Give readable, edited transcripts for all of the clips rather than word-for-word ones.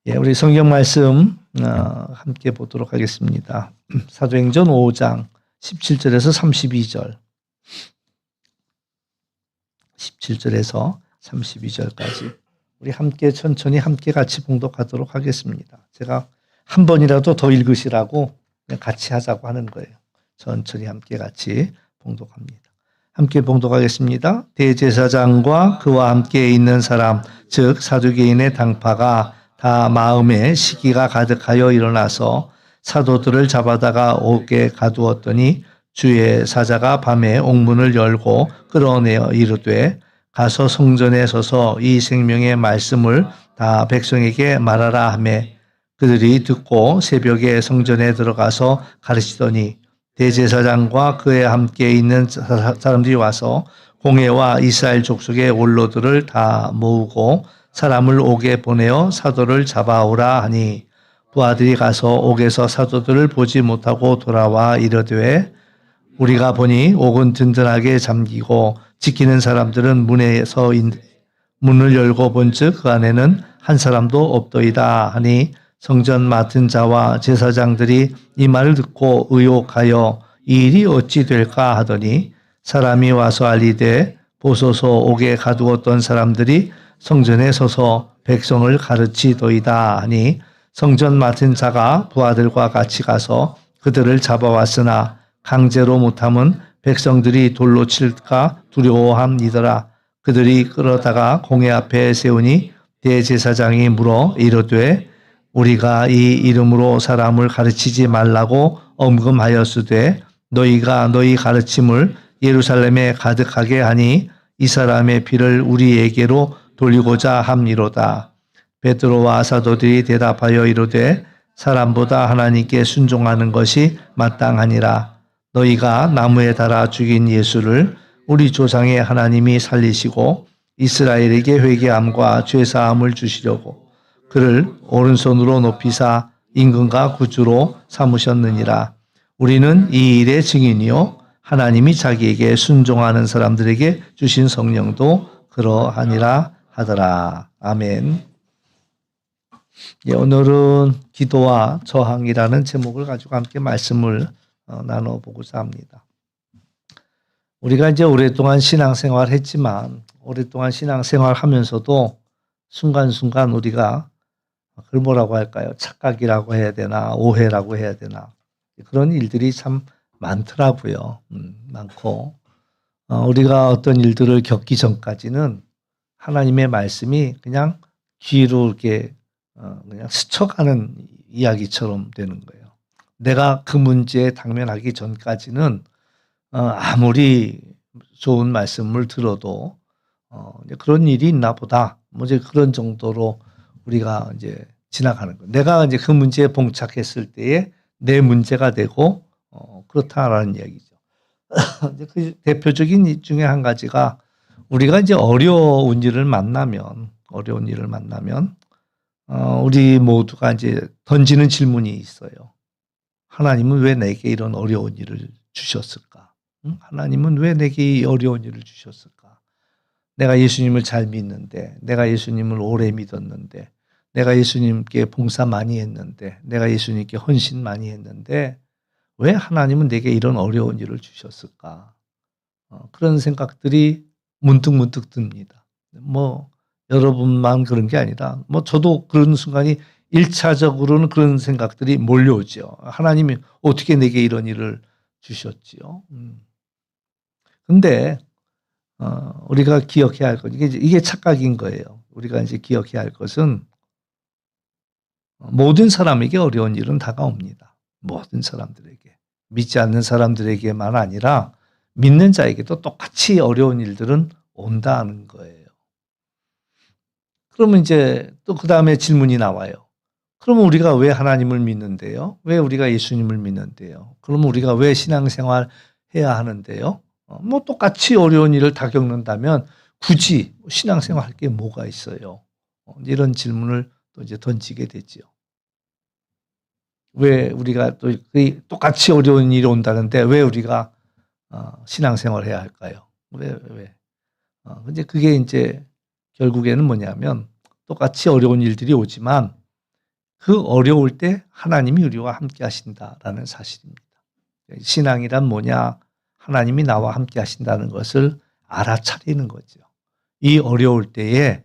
예, 우리 성경 말씀 함께 보도록 하겠습니다. 사도행전 5장 17절에서 32절. 17절에서 32절까지 우리 함께 천천히 함께 같이 봉독하도록 하겠습니다. 제가 한 번이라도 더 읽으시라고 그냥 같이 하자고 하는 거예요. 천천히 함께 같이 봉독합니다. 함께 봉독하겠습니다. 대제사장과 그와 함께 있는 사람, 즉 사두개인의 당파가 다 마음에 시기가 가득하여 일어나서 사도들을 잡아다가 옥에 가두었더니 주의 사자가 밤에 옥문을 열고 끌어내어 이르되 가서 성전에 서서 이 생명의 말씀을 다 백성에게 말하라 하매 그들이 듣고 새벽에 성전에 들어가서 가르치더니 대제사장과 그에 함께 있는 사람들이 와서 공회와 이스라엘 족속의 원로들을 다 모으고 사람을 옥에 보내어 사도를 잡아오라 하니 부하들이 가서 옥에서 사도들을 보지 못하고 돌아와 이르되 우리가 보니 옥은 든든하게 잠기고 지키는 사람들은 문에서 문을 열고 본즉 그 안에는 한 사람도 없더이다 하니 성전 맡은 자와 제사장들이 이 말을 듣고 의혹하여 이 일이 어찌 될까 하더니 사람이 와서 알리되 보소서 옥에 가두었던 사람들이 성전에 서서 백성을 가르치도이다 하니 성전 맡은 자가 부하들과 같이 가서 그들을 잡아왔으나 강제로 못함은 백성들이 돌로 칠까 두려워함이더라. 그들이 끌어다가 공회 앞에 세우니 대제사장이 물어 이르되 우리가 이 이름으로 사람을 가르치지 말라고 엄금하였으되 너희가 너희 가르침을 예루살렘에 가득하게 하니 이 사람의 피를 우리에게로 돌리고자 함이로다. 베드로와 사도들이 대답하여 이르되 사람보다 하나님께 순종하는 것이 마땅하니라. 너희가 나무에 달아 죽인 예수를 우리 조상의 하나님이 살리시고 이스라엘에게 회개함과 죄사함을 주시려고 그를 오른손으로 높이사 임금과 구주로 삼으셨느니라. 우리는 이 일의 증인이요 하나님이 자기에게 순종하는 사람들에게 주신 성령도 그러하니라 하더라. 아멘. 예, 오늘은 기도와 저항이라는 제목을 가지고 함께 말씀을 나눠보고자 합니다. 우리가 이제 오랫동안 신앙생활 했지만 오랫동안 신앙생활 하면서도 순간순간 우리가 그걸 뭐라고 할까요? 착각이라고 해야 되나 오해라고 해야 되나 그런 일들이 참 많더라고요. 많고 우리가 어떤 일들을 겪기 전까지는 하나님의 말씀이 그냥 귀로 이렇게 그냥 스쳐가는 이야기처럼 되는 거예요. 내가 그 문제에 당면하기 전까지는 아무리 좋은 말씀을 들어도 그런 일이 있나 보다. 뭐 이제 그런 정도로 우리가 이제 지나가는 거예요. 내가 이제 그 문제에 봉착했을 때에 내 문제가 되고 그렇다라는 이야기죠. 그 대표적인 일 중에 한 가지가 우리가 이제 어려운 일을 만나면 우리 모두가 이제 던지는 질문이 있어요. 하나님은 왜 내게 이런 어려운 일을 주셨을까? 하나님은 왜 내게 이 어려운 일을 주셨을까? 내가 예수님을 잘 믿는데, 내가 예수님을 오래 믿었는데, 내가 예수님께 봉사 많이 했는데, 내가 예수님께 헌신 많이 했는데, 왜 하나님은 내게 이런 어려운 일을 주셨을까? 그런 생각들이 문득문득 듭니다. 뭐 여러분만 그런 게 아니라 뭐 저도 그런 순간이 1차적으로는 그런 생각들이 몰려오죠. 하나님이 어떻게 내게 이런 일을 주셨지요? 근데 우리가 기억해야 할 것, 이게 착각인 거예요. 우리가 이제 기억해야 할 것은 모든 사람에게 어려운 일은 다가옵니다. 모든 사람들에게. 믿지 않는 사람들에게만 아니라 믿는 자에게도 똑같이 어려운 일들은 온다는 거예요. 그러면 이제 또 그 다음에 질문이 나와요. 그러면 우리가 왜 하나님을 믿는데요? 왜 우리가 예수님을 믿는데요? 그러면 우리가 왜 신앙생활 해야 하는데요? 뭐 똑같이 어려운 일을 다 겪는다면 굳이 신앙생활 할 게 뭐가 있어요? 이런 질문을 또 이제 던지게 되지요. 왜 우리가 또 똑같이 어려운 일이 온다는데 왜 우리가 신앙생활 해야 할까요? 왜? 근데 그게 이제 결국에는 뭐냐면 똑같이 어려운 일들이 오지만 그 어려울 때 하나님이 우리와 함께 하신다라는 사실입니다. 신앙이란 뭐냐? 하나님이 나와 함께 하신다는 것을 알아차리는 거죠. 이 어려울 때에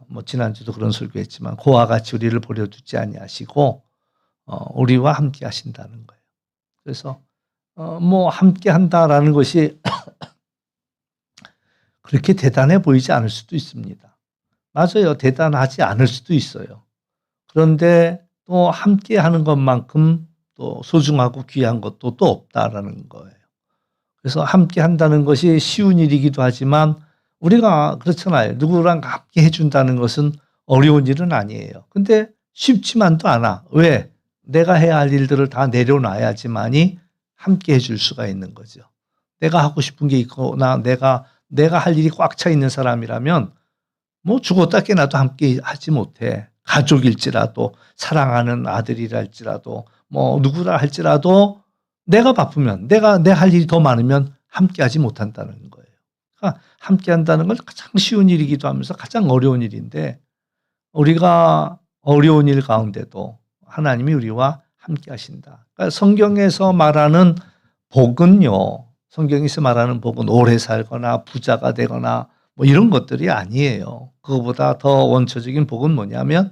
뭐 지난주도 그런 설교했지만 그와 같이 우리를 버려두지 아니하시고 우리와 함께 하신다는 거예요. 그래서 뭐 함께 한다라는 것이 그렇게 대단해 보이지 않을 수도 있습니다. 맞아요. 대단하지 않을 수도 있어요. 그런데 또 함께 하는 것만큼 또 소중하고 귀한 것도 또 없다라는 거예요. 그래서 함께 한다는 것이 쉬운 일이기도 하지만 우리가 그렇잖아요. 누구랑 함께 해준다는 것은 어려운 일은 아니에요. 근데 쉽지만도 않아. 왜? 내가 해야 할 일들을 다 내려놔야지만이 함께 해줄 수가 있는 거죠. 내가 하고 싶은 게 있거나 내가 할 일이 꽉 차 있는 사람이라면 뭐 죽었다 깨나도 함께 하지 못해. 가족일지라도 사랑하는 아들이랄지라도 뭐 누구라 할지라도 내가 바쁘면 내 할 일이 더 많으면 함께 하지 못한다는 거예요. 그러니까 함께 한다는 건 가장 쉬운 일이기도 하면서 가장 어려운 일인데 우리가 어려운 일 가운데도 하나님이 우리와 함께 하신다. 그러니까 성경에서 말하는 복은요. 성경에서 말하는 복은 오래 살거나 부자가 되거나 뭐 이런 것들이 아니에요. 그거보다 더 원초적인 복은 뭐냐면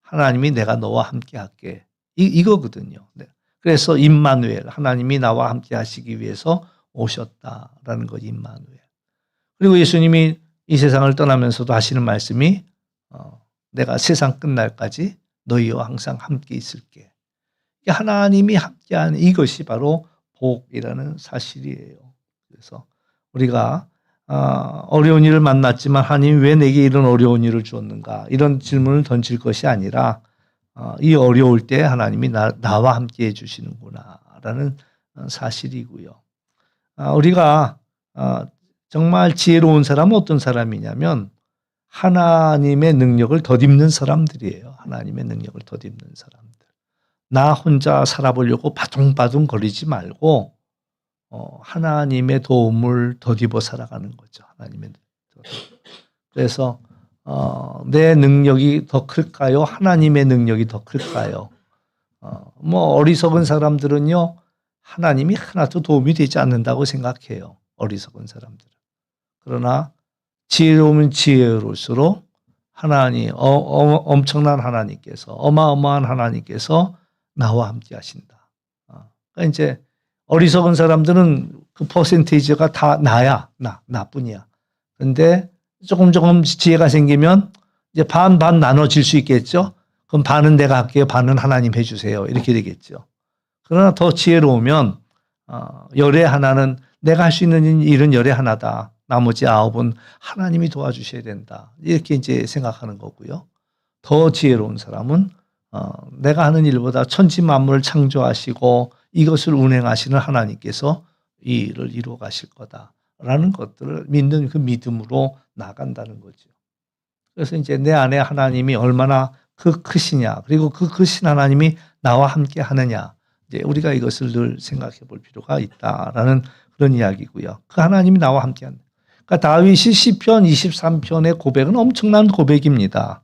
하나님이 내가 너와 함께 할게. 이거거든요. 네. 그래서 임마누엘, 하나님이 나와 함께 하시기 위해서 오셨다라는 거 임마누엘. 그리고 예수님이 이 세상을 떠나면서도 하시는 말씀이 내가 세상 끝날까지 너희와 항상 함께 있을게. 하나님이 함께하는 이것이 바로 복이라는 사실이에요. 그래서 우리가 어려운 일을 만났지만 하나님이 왜 내게 이런 어려운 일을 주었는가 이런 질문을 던질 것이 아니라 이 어려울 때 하나님이 나와 함께 해주시는구나라는 사실이고요. 우리가 정말 지혜로운 사람은 어떤 사람이냐면 하나님의 능력을 덧입는 사람들이에요. 하나님의 능력을 덧입는 사람들. 나 혼자 살아보려고 바둥바둥 거리지 말고 하나님의 도움을 덧입어 살아가는 거죠. 하나님의 그래서 내 능력이 더 클까요? 하나님의 능력이 더 클까요? 뭐 어리석은 사람들은요 하나님이 하나도 도움이 되지 않는다고 생각해요. 어리석은 사람들은. 그러나 지혜로우면 지혜로울수록 하나님 엄청난 하나님께서 어마어마한 하나님께서 나와 함께 하신다. 그러니까 이제 어리석은 사람들은 그 퍼센테이지가 다 나뿐이야. 그런데 조금 지혜가 생기면 이제 반 나눠질 수 있겠죠. 그럼 반은 내가 할게요. 반은 하나님 해주세요. 이렇게 되겠죠. 그러나 더 지혜로우면 열의 하나는 내가 할 수 있는 일은 열의 하나다. 나머지 9은 하나님이 도와주셔야 된다. 이렇게 이제 생각하는 거고요. 더 지혜로운 사람은 내가 하는 일보다 천지 만물을 창조하시고 이것을 운행하시는 하나님께서 이 일을 이루어 가실 거다라는 것들을 믿는 그 믿음으로 나간다는 거죠. 그래서 이제 내 안에 하나님이 얼마나 크시냐, 그리고 그 크신 하나님이 나와 함께 하느냐, 이제 우리가 이것을 늘 생각해 볼 필요가 있다라는 그런 이야기고요. 그 하나님이 나와 함께 한다. 그러니까 다윗이 시편 23편의 고백은 엄청난 고백입니다.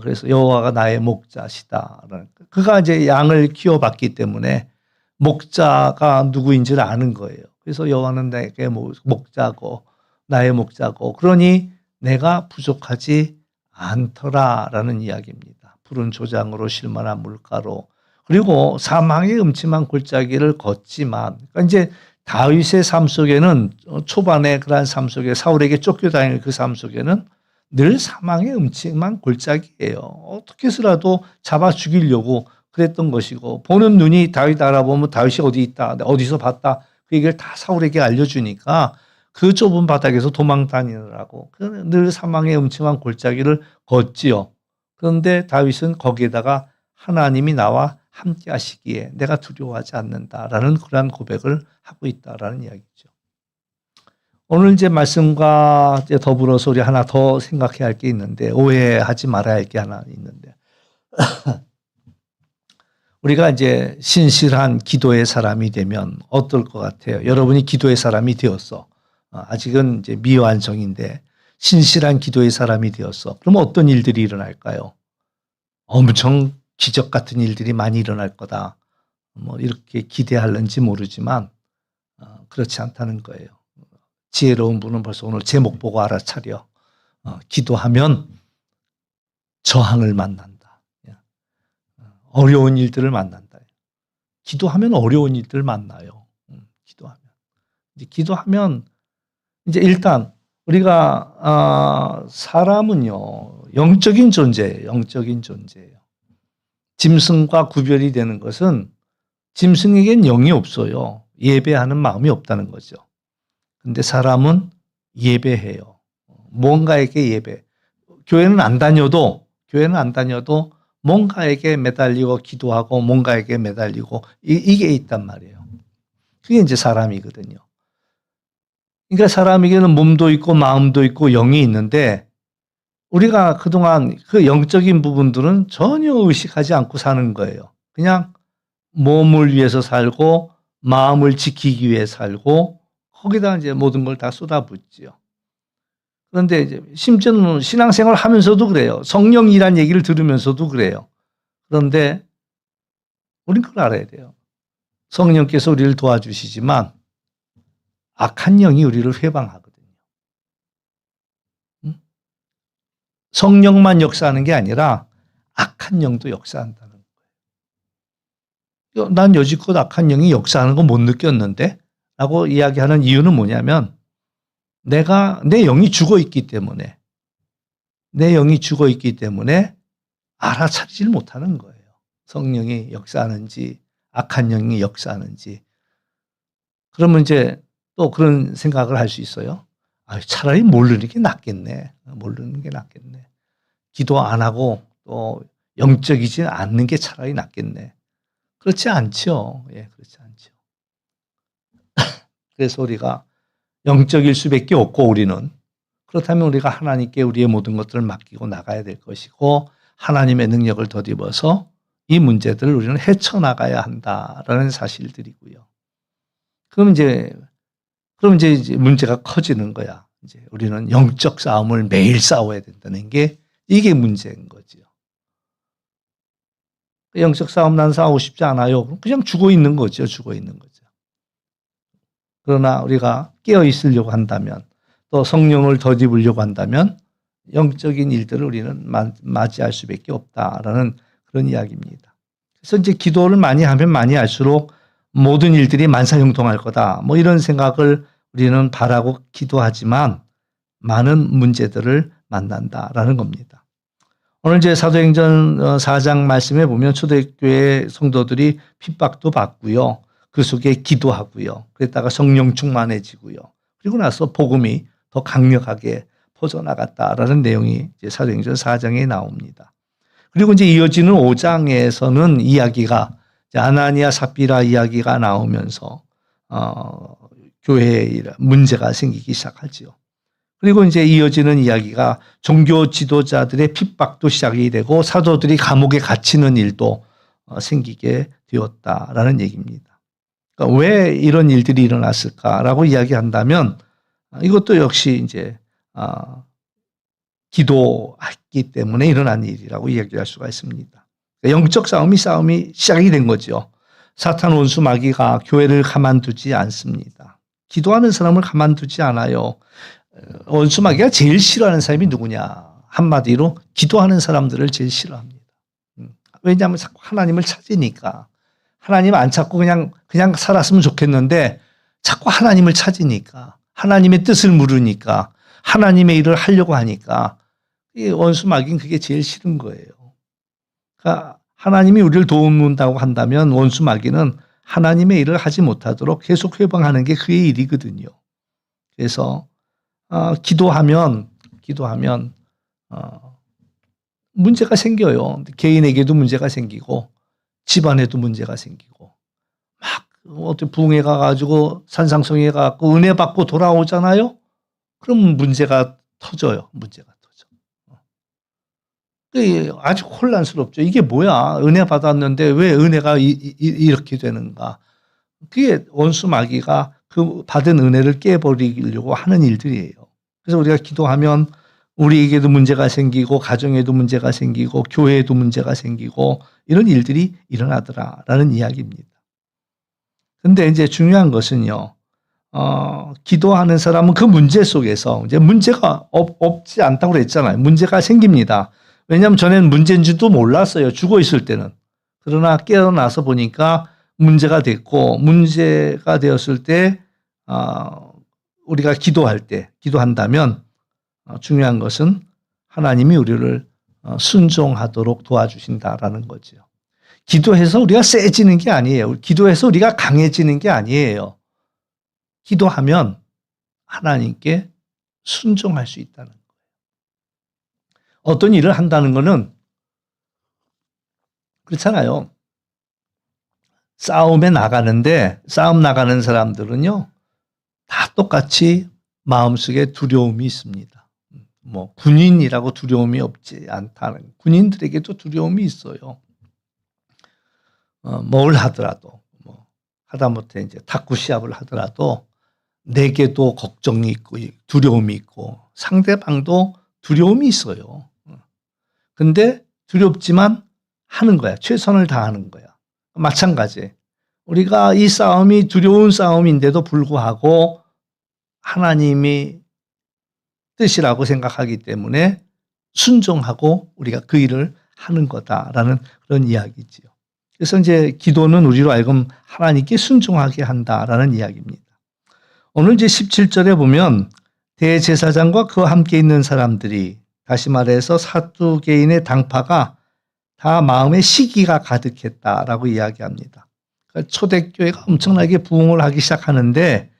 그래서 여호와가 나의 목자시다. 그가 이제 양을 키워봤기 때문에 목자가 누구인지를 아는 거예요. 그래서 여호와는 내게 목자고 나의 목자고 그러니 내가 부족하지 않더라라는 이야기입니다. 푸른 조장으로 쉴만한 물가로 그리고 사망의 음침한 골짜기를 걷지만 그러니까 이제 다윗의 삶 속에는 초반에 그러한 삶 속에 사울에게 쫓겨다니는 그 삶 속에는 늘 사망의 음침한 골짜기예요. 어떻게 해서라도 잡아 죽이려고 그랬던 것이고 보는 눈이 다윗 알아보면 다윗이 어디 있다 어디서 봤다 그 얘기를 다 사울에게 알려주니까 그 좁은 바닥에서 도망 다니느라고 늘 사망의 음침한 골짜기를 걷지요. 그런데 다윗은 거기에다가 하나님이 나와 함께 하시기에 내가 두려워하지 않는다라는 그러한 고백을 하고 있다라는 이야기죠. 오늘 이제 말씀과 이제 더불어서 우리 하나 더 생각해야 할 게 있는데 오해하지 말아야 할 게 하나 있는데 우리가 이제 신실한 기도의 사람이 되면 어떨 것 같아요? 여러분이 기도의 사람이 되었어. 아직은 이제 미완성인데 신실한 기도의 사람이 되었어. 그럼 어떤 일들이 일어날까요? 엄청 기적 같은 일들이 많이 일어날 거다. 뭐 이렇게 기대할는지 모르지만 그렇지 않다는 거예요. 지혜로운 분은 벌써 오늘 제목 보고 알아차려. 기도하면 저항을 만난다. 어려운 일들을 만난다. 기도하면 어려운 일들을 만나요. 기도하면. 이제 기도하면 이제 일단 우리가 사람은요 영적인 존재예요. 영적인 존재예요. 짐승과 구별이 되는 것은 짐승에겐 영이 없어요. 예배하는 마음이 없다는 거죠. 근데 사람은 예배해요. 뭔가에게 예배. 교회는 안 다녀도 뭔가에게 매달리고 기도하고 뭔가에게 매달리고 이게 있단 말이에요. 그게 이제 사람이거든요. 그러니까 사람에게는 몸도 있고 마음도 있고 영이 있는데 우리가 그동안 그 영적인 부분들은 전혀 의식하지 않고 사는 거예요. 그냥 몸을 위해서 살고 마음을 지키기 위해 살고 거기다 이제 모든 걸 다 쏟아붓지요. 그런데 이제 심지어는 신앙생활 하면서도 그래요. 성령이란 얘기를 들으면서도 그래요. 그런데 우린 그걸 알아야 돼요. 성령께서 우리를 도와주시지만 악한 영이 우리를 회방하거든요. 성령만 역사하는 게 아니라 악한 영도 역사한다는 거예요. 난 여지껏 악한 영이 역사하는 거 못 느꼈는데? 라고 이야기하는 이유는 뭐냐면 내 영이 죽어있기 때문에 알아차리질 못하는 거예요. 성령이 역사하는지 악한 영이 역사하는지. 그러면 이제 또 그런 생각을 할 수 있어요. 차라리 모르는 게 낫겠네. 기도 안 하고 또 영적이지 않는 게 차라리 낫겠네. 그렇지 않죠. 예, 그렇지 않죠. 그래서 우리가 영적일 수밖에 없고 우리는 그렇다면 우리가 하나님께 우리의 모든 것들을 맡기고 나가야 될 것이고 하나님의 능력을 덧입어서 이 문제들을 우리는 헤쳐나가야 한다라는 사실들이고요. 그럼 이제 문제가 커지는 거야. 이제 우리는 영적 싸움을 매일 싸워야 된다는 게 이게 문제인 거죠. 영적 싸움 난 싸우고 싶지 않아요. 그냥 죽어 있는 거죠. 그러나 우리가 깨어 있으려고 한다면 또 성령을 덧입으려고 한다면 영적인 일들을 우리는 맞이할 수밖에 없다라는 그런 이야기입니다. 그래서 이제 기도를 많이 하면 많이 할수록 모든 일들이 만사형통할 거다. 뭐 이런 생각을 우리는 바라고 기도하지만 많은 문제들을 만난다라는 겁니다. 오늘 이제 사도행전 4장 말씀에 보면 초대교회 성도들이 핍박도 받고요. 그 속에 기도하고요. 그랬다가 성령 충만해지고요. 그리고 나서 복음이 더 강력하게 퍼져나갔다라는 내용이 이제 사도행전 4장에 나옵니다. 그리고 이제 이어지는 5장에서는 이야기가 아나니아 삽비라 이야기가 나오면서 교회에 문제가 생기기 시작하죠. 그리고 이제 이어지는 이야기가 종교 지도자들의 핍박도 시작이 되고 사도들이 감옥에 갇히는 일도 생기게 되었다라는 얘기입니다. 그러니까 왜 이런 일들이 일어났을까라고 이야기한다면 이것도 역시 이제 기도했기 때문에 일어난 일이라고 이야기할 수가 있습니다. 영적 싸움이 시작이 된 거죠. 사탄 원수 마귀가 교회를 가만두지 않습니다. 기도하는 사람을 가만두지 않아요. 원수 마귀가 제일 싫어하는 사람이 누구냐? 한마디로 기도하는 사람들을 제일 싫어합니다. 왜냐하면 자꾸 하나님을 찾으니까. 하나님 안 찾고 그냥 살았으면 좋겠는데 자꾸 하나님을 찾으니까. 하나님의 뜻을 물으니까. 하나님의 일을 하려고 하니까. 이 원수 마귀는 그게 제일 싫은 거예요. 그러니까 하나님이 우리를 도운다고 한다면 원수 마귀는 하나님의 일을 하지 못하도록 계속 회방하는 게 그의 일이거든요. 그래서 기도하면 문제가 생겨요. 개인에게도 문제가 생기고 집안에도 문제가 생기고 막 어떻게 부흥회 가가지고 산상성회 가고 은혜 받고 돌아오잖아요. 그럼 문제가 터져요. 아주 혼란스럽죠. 이게 뭐야? 은혜 받았는데 왜 은혜가 이렇게 되는가? 그게 원수 마귀가 그 받은 은혜를 깨버리려고 하는 일들이에요. 그래서 우리가 기도하면 우리에게도 문제가 생기고 가정에도 문제가 생기고 교회에도 문제가 생기고 이런 일들이 일어나더라라는 이야기입니다. 근데 이제 중요한 것은요. 기도하는 사람은 그 문제 속에서 이제 문제가 없지 않다고 그랬잖아요. 문제가 생깁니다. 왜냐하면 전에는 문제인지도 몰랐어요. 죽어 있을 때는. 그러나 깨어나서 보니까 문제가 됐고 문제가 되었을 때 우리가 기도할 때 기도한다면 중요한 것은 하나님이 우리를 순종하도록 도와주신다라는 거죠. 기도해서 우리가 세지는 게 아니에요. 기도해서 우리가 강해지는 게 아니에요. 기도하면 하나님께 순종할 수 있다는 거예요. 어떤 일을 한다는 거는 그렇잖아요. 싸움에 나가는데 싸움 나가는 사람들은요. 다 똑같이 마음속에 두려움이 있습니다. 뭐 군인이라고 두려움이 없지 않다는 군인들에게도 두려움이 있어요. 뭘 하더라도 뭐 하다못해 이제 탁구 시합을 하더라도 내게도 걱정이 있고 두려움이 있고 상대방도 두려움이 있어요. 근데 두렵지만 하는 거야. 최선을 다하는 거야. 마찬가지. 우리가 이 싸움이 두려운 싸움인데도 불구하고 하나님이 뜻이라고 생각하기 때문에 순종하고 우리가 그 일을 하는 거다라는 그런 이야기지요. 그래서 이제 기도는 우리로 하여금 하나님께 순종하게 한다라는 이야기입니다. 오늘 이제 17절에 보면 대제사장과 그와 함께 있는 사람들이 다시 말해서 사두개인의 당파가 다 마음에 시기가 가득했다라고 이야기합니다. 그러니까 초대교회가 엄청나게 부흥을 하기 시작하는데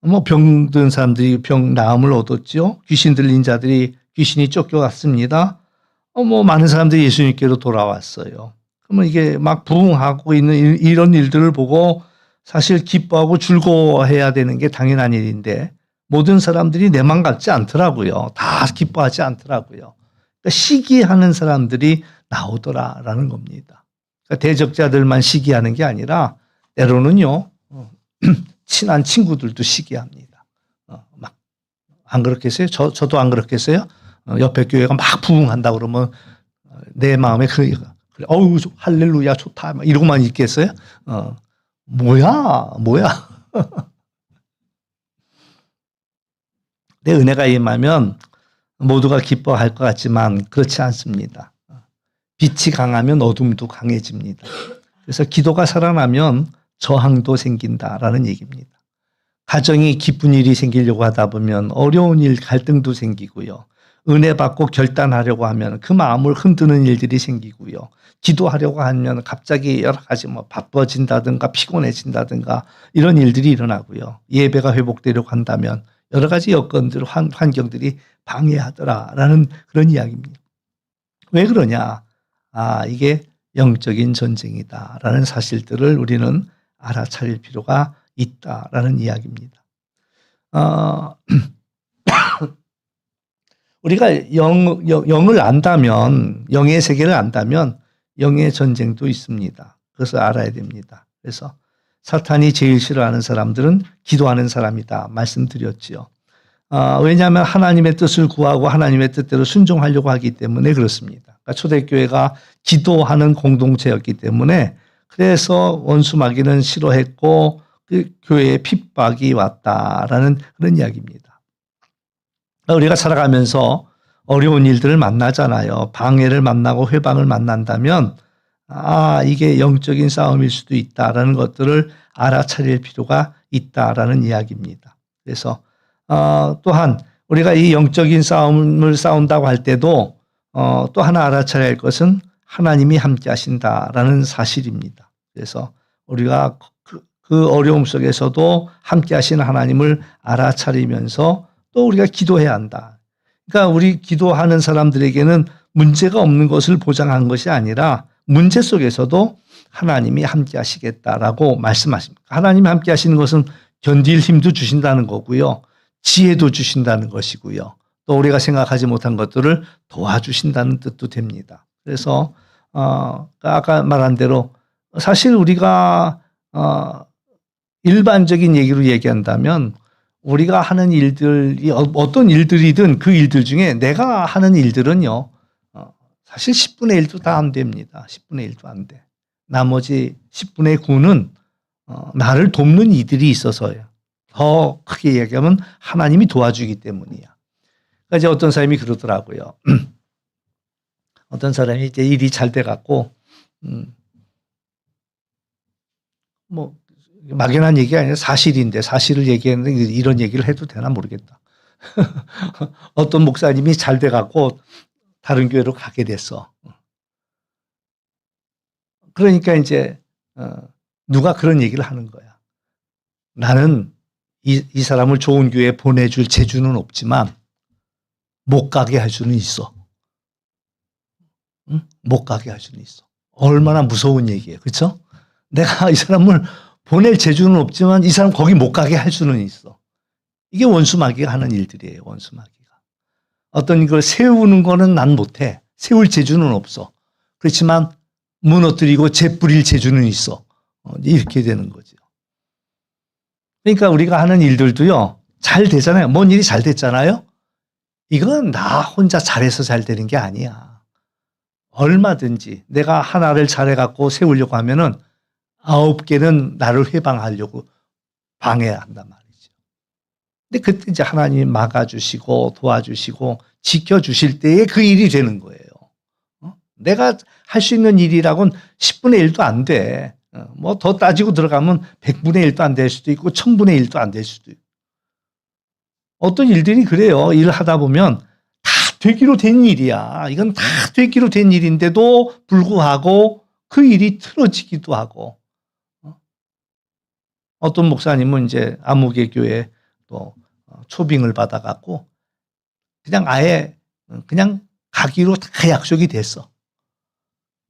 뭐 병든 사람들이 병 나음을 얻었죠. 귀신 들린 자들이 귀신이 쫓겨갔습니다. 뭐 많은 사람들이 예수님께로 돌아왔어요. 그러면 이게 막 부흥하고 있는 이런 일들을 보고 사실 기뻐하고 즐거워해야 되는 게 당연한 일인데 모든 사람들이 내 맘 같지 않더라고요. 다 기뻐하지 않더라고요. 그러니까 시기하는 사람들이 나오더라라는 겁니다. 그러니까 대적자들만 시기하는 게 아니라 때로는요 친한 친구들도 시기합니다. 막 안 그렇겠어요? 저도 안 그렇겠어요? 옆에 교회가 막 부흥한다 그러면 내 마음에 어우 할렐루야 좋다 막 이러고만 있겠어요? 뭐야 내 은혜가 임하면 모두가 기뻐할 것 같지만 그렇지 않습니다. 빛이 강하면 어둠도 강해집니다. 그래서 기도가 살아나면 저항도 생긴다라는 얘기입니다. 가정이 기쁜 일이 생기려고 하다 보면 어려운 일, 갈등도 생기고요. 은혜 받고 결단하려고 하면 그 마음을 흔드는 일들이 생기고요. 기도하려고 하면 갑자기 여러 가지 뭐 바빠진다든가 피곤해진다든가 이런 일들이 일어나고요. 예배가 회복되려고 한다면 여러 가지 여건들, 환경들이 방해하더라라는 그런 이야기입니다. 왜 그러냐? 이게 영적인 전쟁이다라는 사실들을 우리는 알아차릴 필요가 있다라는 이야기입니다. 우리가 영을 안다면, 영의 세계를 안다면 영의 전쟁도 있습니다. 그것을 알아야 됩니다. 그래서 사탄이 제일 싫어하는 사람들은 기도하는 사람이다 말씀드렸지요. 왜냐하면 하나님의 뜻을 구하고 하나님의 뜻대로 순종하려고 하기 때문에 그렇습니다. 그러니까 초대교회가 기도하는 공동체였기 때문에 그래서 원수 마귀는 싫어했고 그 교회에 핍박이 왔다라는 그런 이야기입니다. 우리가 살아가면서 어려운 일들을 만나잖아요. 방해를 만나고 회방을 만난다면 이게 영적인 싸움일 수도 있다라는 것들을 알아차릴 필요가 있다라는 이야기입니다. 그래서 또한 우리가 이 영적인 싸움을 싸운다고 할 때도 또 하나 알아차려야 할 것은 하나님이 함께 하신다라는 사실입니다. 그래서 우리가 그 어려움 속에서도 함께 하시는 하나님을 알아차리면서 또 우리가 기도해야 한다. 그러니까 우리 기도하는 사람들에게는 문제가 없는 것을 보장한 것이 아니라 문제 속에서도 하나님이 함께 하시겠다라고 말씀하십니다. 하나님이 함께 하시는 것은 견딜 힘도 주신다는 거고요. 지혜도 주신다는 것이고요. 또 우리가 생각하지 못한 것들을 도와주신다는 뜻도 됩니다. 그래서 아까 말한 대로 사실 우리가 일반적인 얘기로 얘기한다면 우리가 하는 일들이 어떤 일들이든 그 일들 중에 내가 하는 일들은요, 사실 10분의 1도 다 안 됩니다. 10분의 1도 안 돼. 나머지 10분의 9는 나를 돕는 이들이 있어서요. 더 크게 얘기하면 하나님이 도와주기 때문이야. 그러니까 이제 어떤 사람이 그러더라고요. 어떤 사람이 이제 일이 잘 돼갖고, 뭐, 막연한 얘기가 아니라 사실인데, 사실을 얘기했는데 이런 얘기를 해도 되나 모르겠다. 어떤 목사님이 잘 돼갖고 다른 교회로 가게 됐어. 그러니까 이제, 누가 그런 얘기를 하는 거야. 나는 이 사람을 좋은 교회에 보내줄 재주는 없지만, 못 가게 할 수는 있어. 응? 못 가게 할 수는 있어. 얼마나 무서운 얘기예요. 그렇죠? 내가 이 사람을 보낼 재주는 없지만 이 사람 거기 못 가게 할 수는 있어. 이게 원수마귀가 하는 일들이에요. 원수마귀가. 어떤 걸 세우는 거는 난 못해. 세울 재주는 없어. 그렇지만 무너뜨리고 재뿌릴 재주는 있어. 이렇게 되는 거죠. 그러니까 우리가 하는 일들도요. 잘 되잖아요. 뭔 일이 잘 됐잖아요. 이건 나 혼자 잘해서 잘 되는 게 아니야. 얼마든지 내가 하나를 잘해갖고 세우려고 하면은 9개는 나를 회방하려고 방해한단 말이죠. 근데 그때 이제 하나님이 막아주시고 도와주시고 지켜주실 때에 그 일이 되는 거예요. 내가 할 수 있는 일이라고는 10분의 1도 안 돼. 뭐 더 따지고 들어가면 100분의 1도 안 될 수도 있고 1000분의 1도 안 될 수도 있고. 어떤 일들이 그래요. 일을 하다 보면 다 되기로 된 일이야. 이건 다 되기로 된 일인데도 불구하고 그 일이 틀어지기도 하고. 어떤 목사님은 이제 아무개 교회 또 초빙을 받아갖고 그냥 아예 그냥 가기로 다 약속이 됐어.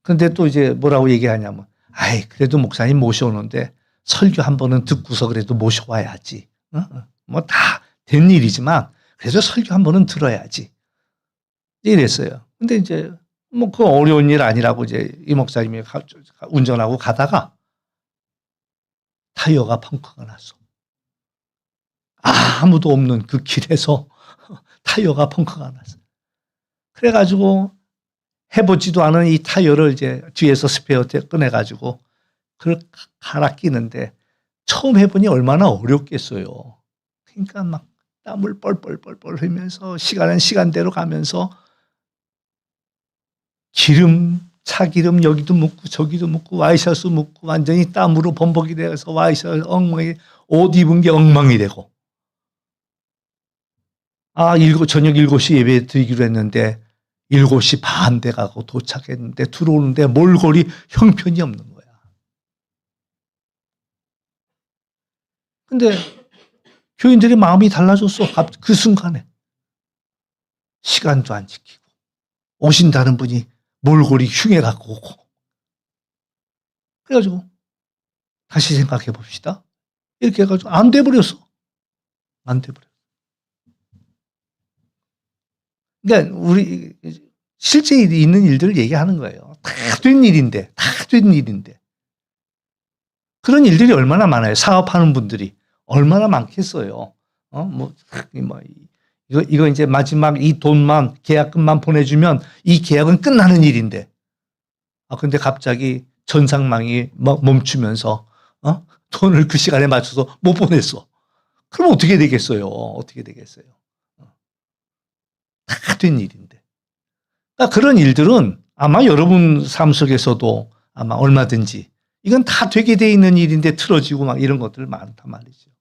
근데 또 이제 뭐라고 얘기하냐면, 아이, 그래도 목사님 모셔오는데 설교 한 번은 듣고서 그래도 모셔와야지. 뭐 다 된 일이지만 그래도 설교 한 번은 들어야지. 이랬어요. 근데 이제 뭐 그 어려운 일 아니라고 이제 이 목사님이 운전하고 가다가 타이어가 펑크가 났어. 아무도 없는 그 길에서 타이어가 펑크가 났어. 그래가지고 해보지도 않은 이 타이어를 이제 뒤에서 스페어 꺼내가지고 그걸 갈아 끼는데 처음 해보니 얼마나 어렵겠어요. 그러니까 막 땀을 뻘뻘뻘뻘 흘면서 시간은 시간대로 가면서 차기름 여기도 묻고 저기도 묻고 와이셔츠 묻고 완전히 땀으로 범벅이 돼서 와이셔츠 엉망이 옷 입은 게 엉망이 되고 저녁 7시 예배 드리기로 했는데 7시 반 돼가고 도착했는데 들어오는데 몰골이 형편이 없는 거야. 근데 교인들의 마음이 달라졌어. 그 순간에. 시간도 안 지키고 오신다는 분이 몰골이 흉해갖고 오고. 그래가지고 다시 생각해 봅시다. 이렇게 해가지고 안 돼버렸어. 안 돼버렸어. 그러니까 우리 실제 있는 일들을 얘기하는 거예요. 다 된 일인데. 그런 일들이 얼마나 많아요. 사업하는 분들이 얼마나 많겠어요. 이거 이제 마지막 이 돈만 계약금만 보내주면 이 계약은 끝나는 일인데. 근데 갑자기 전상망이 멈추면서 돈을 그 시간에 맞춰서 못 보냈어. 그럼 어떻게 되겠어요? 다 된 일인데. 그러니까 그런 일들은 아마 여러분 삶 속에서도 아마 얼마든지 이건 다 되게 돼 있는 일인데 틀어지고 막 이런 것들 많단 말이죠.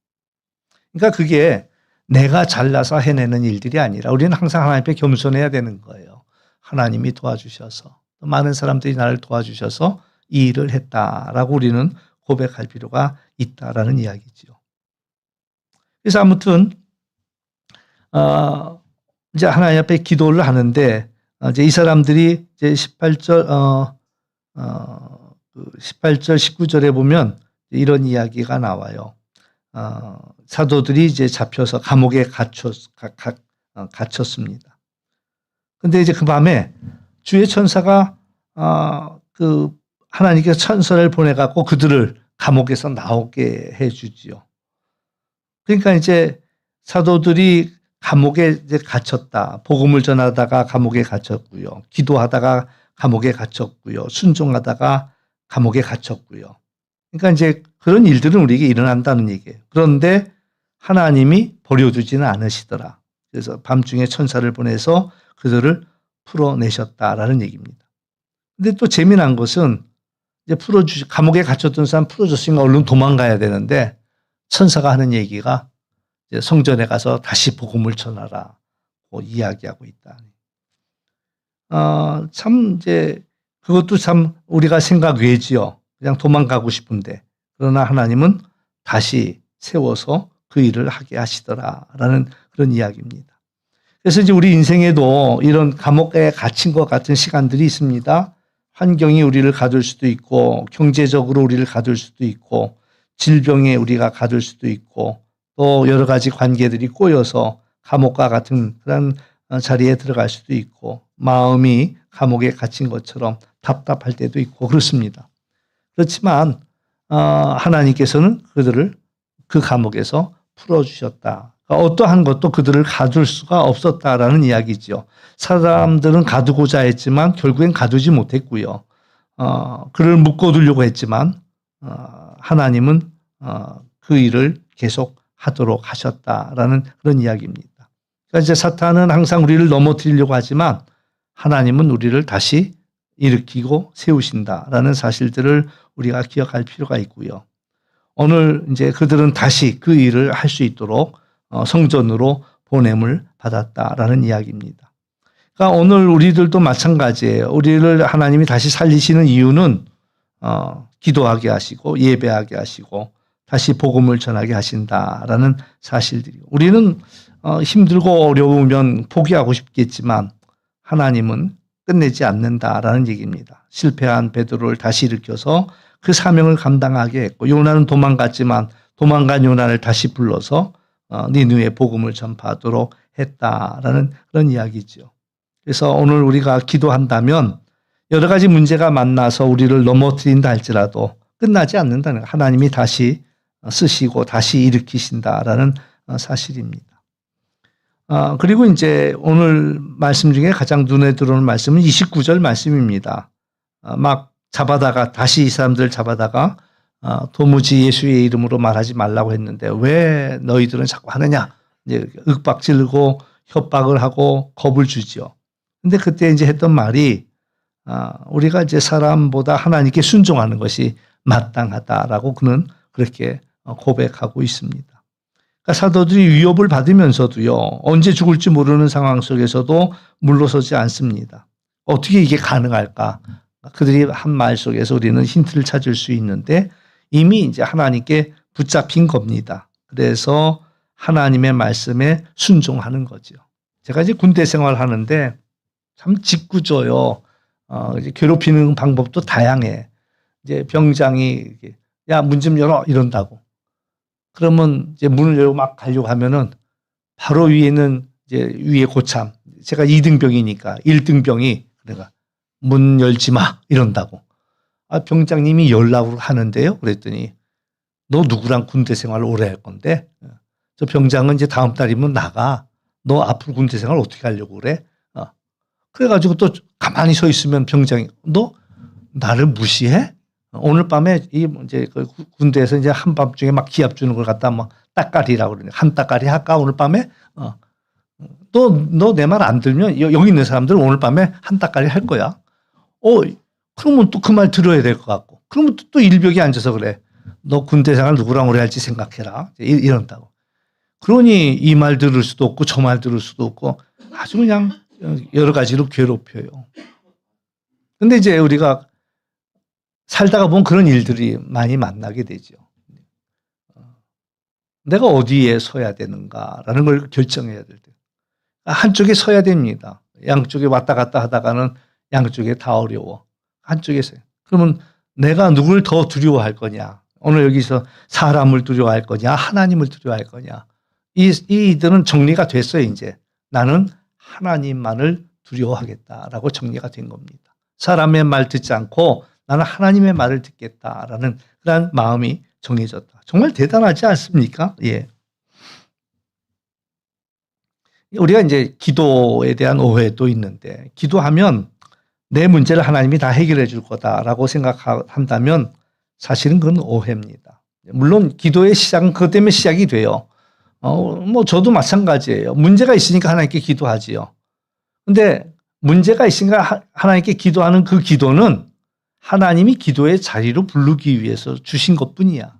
그러니까 그게 내가 잘나서 해내는 일들이 아니라 우리는 항상 하나님 앞에 겸손해야 되는 거예요. 하나님이 도와주셔서 많은 사람들이 나를 도와주셔서 이 일을 했다라고 우리는 고백할 필요가 있다라는 이야기죠. 그래서 아무튼 이제 하나님 앞에 기도를 하는데 이제 이 사람들이 이제 18절 19절에 보면 이런 이야기가 나와요. 사도들이 이제 잡혀서 감옥에 갇혔습니다. 근데 이제 그 밤에 주의 천사가 그 하나님께서 천사를 보내갖고 그들을 감옥에서 나오게 해주지요. 그러니까 이제 사도들이 감옥에 이제 갇혔다. 복음을 전하다가 감옥에 갇혔고요. 기도하다가 감옥에 갇혔고요. 순종하다가 감옥에 갇혔고요. 그러니까 이제 그런 일들은 우리에게 일어난다는 얘기예요. 그런데 하나님이 버려두지는 않으시더라. 그래서 밤중에 천사를 보내서 그들을 풀어내셨다라는 얘기입니다. 근데 또 재미난 것은 이제 감옥에 갇혔던 사람 풀어줬으니까 얼른 도망가야 되는데 천사가 하는 얘기가 이제 성전에 가서 다시 복음을 전하라고 이야기하고 있다. 참 이제 그것도 참 우리가 생각 외지요. 그냥 도망가고 싶은데 그러나 하나님은 다시 세워서 그 일을 하게 하시더라라는 그런 이야기입니다. 그래서 이제 우리 인생에도 이런 감옥에 갇힌 것 같은 시간들이 있습니다. 환경이 우리를 가둘 수도 있고 경제적으로 우리를 가둘 수도 있고 질병에 우리가 가둘 수도 있고 또 여러 가지 관계들이 꼬여서 감옥과 같은 그런 자리에 들어갈 수도 있고 마음이 감옥에 갇힌 것처럼 답답할 때도 있고 그렇습니다. 그렇지만 하나님께서는 그들을 그 감옥에서 풀어주셨다. 어떠한 것도 그들을 가둘 수가 없었다라는 이야기죠. 사람들은 가두고자 했지만 결국엔 가두지 못했고요. 그를 묶어두려고 했지만 하나님은 그 일을 계속 하도록 하셨다라는 그런 이야기입니다. 그러니까 이제 사탄은 항상 우리를 넘어뜨리려고 하지만 하나님은 우리를 다시 일으키고 세우신다라는 사실들을 우리가 기억할 필요가 있고요. 오늘 이제 그들은 다시 그 일을 할 수 있도록 성전으로 보냄을 받았다라는 이야기입니다. 그러니까 오늘 우리들도 마찬가지예요. 우리를 하나님이 다시 살리시는 이유는 기도하게 하시고 예배하게 하시고 다시 복음을 전하게 하신다라는 사실들이고 우리는 힘들고 어려우면 포기하고 싶겠지만 하나님은 끝내지 않는다라는 얘기입니다. 실패한 베드로를 다시 일으켜서 그 사명을 감당하게 했고 요나는 도망갔지만 도망간 요나를 다시 불러서 니느웨 복음을 전파하도록 했다라는 그런 이야기죠. 그래서 오늘 우리가 기도한다면 여러 가지 문제가 만나서 우리를 넘어뜨린다 할지라도 끝나지 않는다는 거. 하나님이 다시 쓰시고 다시 일으키신다라는 사실입니다. 그리고 이제 오늘 말씀 중에 가장 눈에 들어오는 말씀은 29절 말씀입니다. 막 잡아다가 다시 이 사람들을 잡아다가 도무지 예수의 이름으로 말하지 말라고 했는데 왜 너희들은 자꾸 하느냐? 이제 윽박지르고 협박을 하고 겁을 주지요. 근데 그때 이제 했던 말이 우리가 이제 사람보다 하나님께 순종하는 것이 마땅하다라고 그는 그렇게 고백하고 있습니다. 그러니까 사도들이 위협을 받으면서도요, 언제 죽을지 모르는 상황 속에서도 물러서지 않습니다. 어떻게 이게 가능할까? 그들이 한 말 속에서 우리는 힌트를 찾을 수 있는데 이미 이제 하나님께 붙잡힌 겁니다. 그래서 하나님의 말씀에 순종하는 거죠. 제가 이제 군대 생활 하는데 참 짓궂어요. 이제 괴롭히는 방법도 다양해. 이제 병장이 야, 문 좀 열어 이런다고. 그러면 이제 문을 열고 막 가려고 하면은 바로 위에는 이제 위에 고참. 제가 2등병이니까 1등병이 내가 문 열지 마 이런다고. 병장님이 열라고 하는데요. 그랬더니 너 누구랑 군대 생활을 오래 할 건데? 저 병장은 이제 다음 달이면 나가. 너 앞으로 군대 생활 어떻게 하려고 그래? 그래가지고 또 가만히 서 있으면 병장이 너 나를 무시해? 오늘 밤에 이제 그 군대에서 이제 한밤중에 막 기합 주는 걸 갖다 막 따까리라고 그러네. 한 따까리 할까 오늘 밤에? 너 내 말 안 들면 여기 있는 사람들은 오늘 밤에 한 따까리 할 거야. 그러면 또 그 말 들어야 될 것 같고. 그러면 또 일벽에 앉아서 그래. 너 군대 생활 누구랑 오래 할지 생각해라. 이런다고. 그러니 이 말 들을 수도 없고 저 말 들을 수도 없고 아주 그냥 여러 가지로 괴롭혀요. 근데 이제 우리가 살다가 보면 그런 일들이 많이 만나게 되죠. 내가 어디에 서야 되는가라는 걸 결정해야 될 때. 한쪽에 서야 됩니다. 양쪽에 왔다 갔다 하다가는 양쪽에 다 어려워. 한쪽에 서요. 그러면 내가 누굴 더 두려워할 거냐. 오늘 여기서 사람을 두려워할 거냐. 하나님을 두려워할 거냐. 이들은 정리가 됐어요. 이제 나는 하나님만을 두려워하겠다라고 정리가 된 겁니다. 사람의 말 듣지 않고 나는 하나님의 말을 듣겠다라는 그런 마음이 정해졌다. 정말 대단하지 않습니까? 예. 우리가 이제 기도에 대한 오해도 있는데, 기도하면 내 문제를 하나님이 다 해결해 줄 거다라고 생각한다면 사실은 그건 오해입니다. 물론 기도의 시작은 그것 때문에 시작이 돼요. 뭐 저도 마찬가지예요. 문제가 있으니까 하나님께 기도하지요. 근데 문제가 있으니까 하나님께 기도하는 그 기도는 하나님이 기도의 자리로 부르기 위해서 주신 것뿐이야.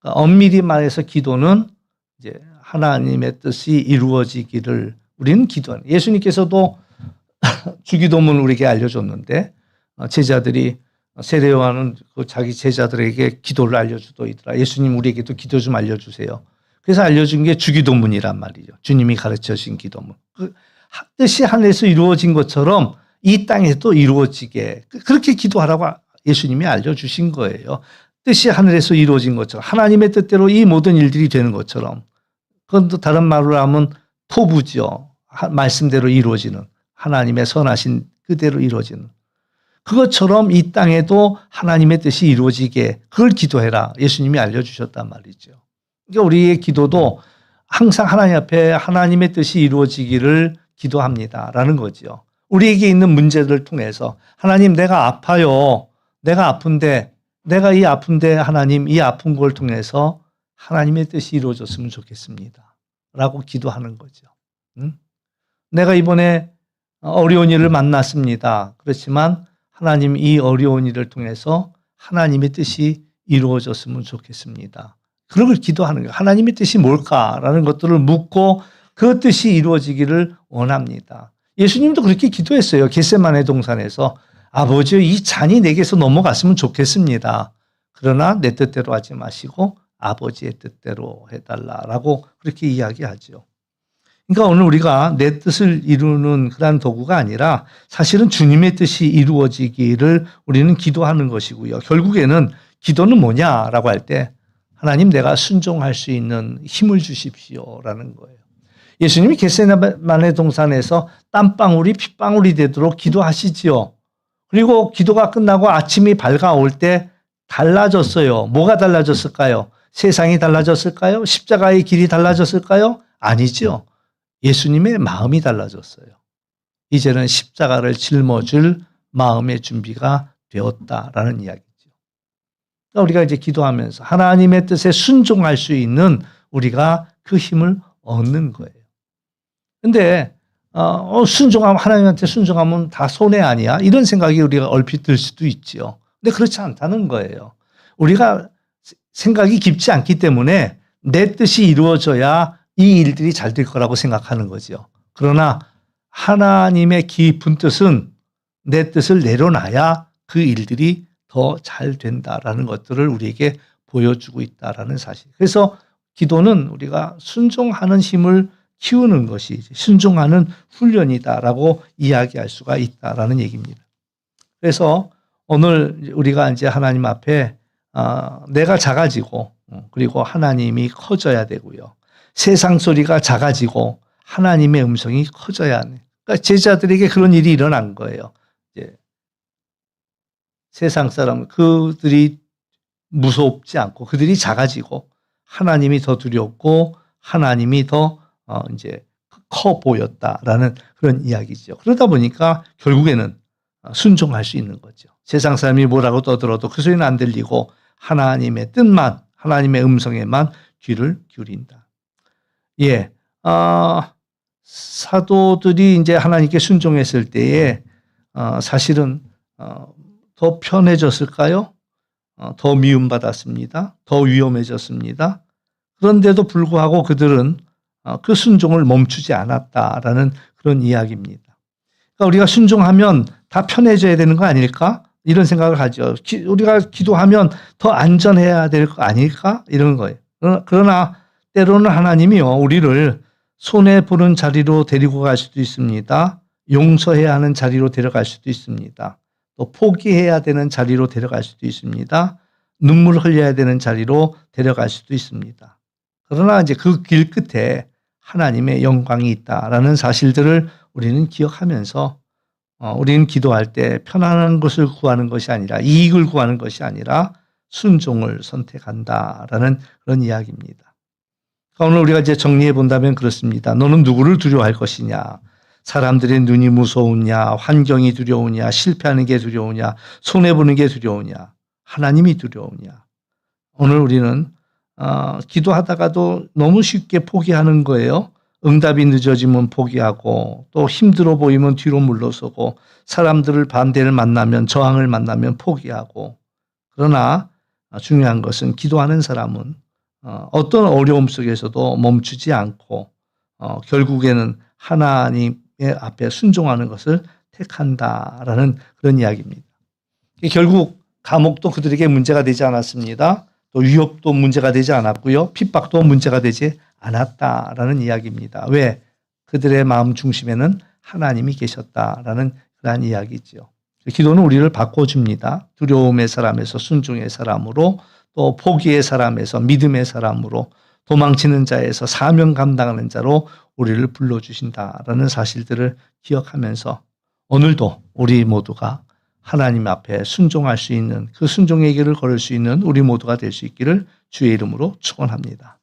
그러니까 엄밀히 말해서 기도는 이제 하나님의 뜻이 이루어지기를 우리는 기도하는. 예수님께서도 주기도문을 우리에게 알려줬는데 제자들이 세례 요한은 그 자기 제자들에게 기도를 알려주더이더라. 예수님 우리에게도 기도 좀 알려주세요. 그래서 알려준 게 주기도문이란 말이죠. 주님이 가르쳐 주신 기도문. 그 뜻이 하늘에서 이루어진 것처럼 이 땅에도 이루어지게 그렇게 기도하라고 예수님이 알려주신 거예요. 뜻이 하늘에서 이루어진 것처럼 하나님의 뜻대로 이 모든 일들이 되는 것처럼. 그건 또 다른 말로 하면 토부죠. 말씀대로 이루어지는 하나님의 선하신 그대로 이루어지는 그것처럼 이 땅에도 하나님의 뜻이 이루어지게 그걸 기도해라. 예수님이 알려주셨단 말이죠. 그러니까 우리의 기도도 항상 하나님 앞에 하나님의 뜻이 이루어지기를 기도합니다라는 거죠. 우리에게 있는 문제들을 통해서 하나님 내가 아파요. 내가 아픈데 내가 이 아픈데 하나님 이 아픈 걸 통해서 하나님의 뜻이 이루어졌으면 좋겠습니다. 라고 기도하는 거죠. 내가 이번에 어려운 일을 만났습니다. 그렇지만 하나님 이 어려운 일을 통해서 하나님의 뜻이 이루어졌으면 좋겠습니다. 그런 걸 기도하는 거예요. 하나님의 뜻이 뭘까라는 것들을 묻고 그 뜻이 이루어지기를 원합니다. 예수님도 그렇게 기도했어요. 겟세마네 동산에서 아버지 이 잔이 내게서 넘어갔으면 좋겠습니다. 그러나 내 뜻대로 하지 마시고 아버지의 뜻대로 해달라라고 그렇게 이야기하죠. 그러니까 오늘 우리가 내 뜻을 이루는 그런 도구가 아니라 사실은 주님의 뜻이 이루어지기를 우리는 기도하는 것이고요. 결국에는 기도는 뭐냐라고 할 때 하나님 내가 순종할 수 있는 힘을 주십시오라는 거예요. 예수님이 겟세마네 동산에서 땀방울이 핏방울이 되도록 기도하시지요. 그리고 기도가 끝나고 아침이 밝아올 때 달라졌어요. 뭐가 달라졌을까요? 세상이 달라졌을까요? 십자가의 길이 달라졌을까요? 아니죠. 예수님의 마음이 달라졌어요. 이제는 십자가를 짊어질 마음의 준비가 되었다라는 이야기죠. 그러니까 우리가 이제 기도하면서 하나님의 뜻에 순종할 수 있는 우리가 그 힘을 얻는 거예요. 근데 순종하면 하나님한테 순종하면 다 손해 아니야? 이런 생각이 우리가 얼핏 들 수도 있죠. 근데 그렇지 않다는 거예요. 우리가 생각이 깊지 않기 때문에 내 뜻이 이루어져야 이 일들이 잘 될 거라고 생각하는 거죠. 그러나 하나님의 깊은 뜻은 내 뜻을 내려놔야 그 일들이 더 잘 된다라는 것들을 우리에게 보여주고 있다라는 사실. 그래서 기도는 우리가 순종하는 힘을 키우는 것이 순종하는 훈련이다라고 이야기할 수가 있다라는 얘기입니다. 그래서 오늘 우리가 이제 하나님 앞에 내가 작아지고 그리고 하나님이 커져야 되고요. 세상 소리가 작아지고 하나님의 음성이 커져야 하는. 그러니까 제자들에게 그런 일이 일어난 거예요. 이제 세상 사람 그들이 무섭지 않고 그들이 작아지고 하나님이 더 두렵고 하나님이 더 이제 커 보였다라는 그런 이야기죠. 그러다 보니까 결국에는 순종할 수 있는 거죠. 세상 사람이 뭐라고 떠들어도 그 소리는 안 들리고 하나님의 뜻만 하나님의 음성에만 귀를 기울인다. 예, 사도들이 이제 하나님께 순종했을 때에 사실은 더 편해졌을까요? 더 미움받았습니다. 더 위험해졌습니다. 그런데도 불구하고 그들은 그 순종을 멈추지 않았다라는 그런 이야기입니다. 그러니까 우리가 순종하면 다 편해져야 되는 거 아닐까? 이런 생각을 하죠. 우리가 기도하면 더 안전해야 될 거 아닐까? 이런 거예요. 그러나 때로는 하나님이요, 우리를 손해보는 자리로 데리고 갈 수도 있습니다. 용서해야 하는 자리로 데려갈 수도 있습니다. 또 포기해야 되는 자리로 데려갈 수도 있습니다. 눈물 흘려야 되는 자리로 데려갈 수도 있습니다. 그러나 이제 그 길 끝에 하나님의 영광이 있다라는 사실들을 우리는 기억하면서 우리는 기도할 때 편안한 것을 구하는 것이 아니라 이익을 구하는 것이 아니라 순종을 선택한다라는 그런 이야기입니다. 오늘 우리가 이제 정리해 본다면 그렇습니다. 너는 누구를 두려워할 것이냐? 사람들의 눈이 무서우냐? 환경이 두려우냐? 실패하는 게 두려우냐? 손해보는 게 두려우냐? 하나님이 두려우냐? 오늘 우리는 기도하다가도 너무 쉽게 포기하는 거예요. 응답이 늦어지면 포기하고 또 힘들어 보이면 뒤로 물러서고 사람들을 반대를 만나면 저항을 만나면 포기하고 그러나 중요한 것은 기도하는 사람은 어떤 어려움 속에서도 멈추지 않고 결국에는 하나님의 앞에 순종하는 것을 택한다라는 그런 이야기입니다. 결국 감옥도 그들에게 문제가 되지 않았습니다. 또 위협도 문제가 되지 않았고요. 핍박도 문제가 되지 않았다라는 이야기입니다. 왜? 그들의 마음 중심에는 하나님이 계셨다라는 그러한 이야기죠. 기도는 우리를 바꿔줍니다. 두려움의 사람에서 순종의 사람으로 또 포기의 사람에서 믿음의 사람으로 도망치는 자에서 사명 감당하는 자로 우리를 불러주신다라는 사실들을 기억하면서 오늘도 우리 모두가 하나님 앞에 순종할 수 있는 그 순종의 길을 걸을 수 있는 우리 모두가 될 수 있기를 주의 이름으로 축원합니다.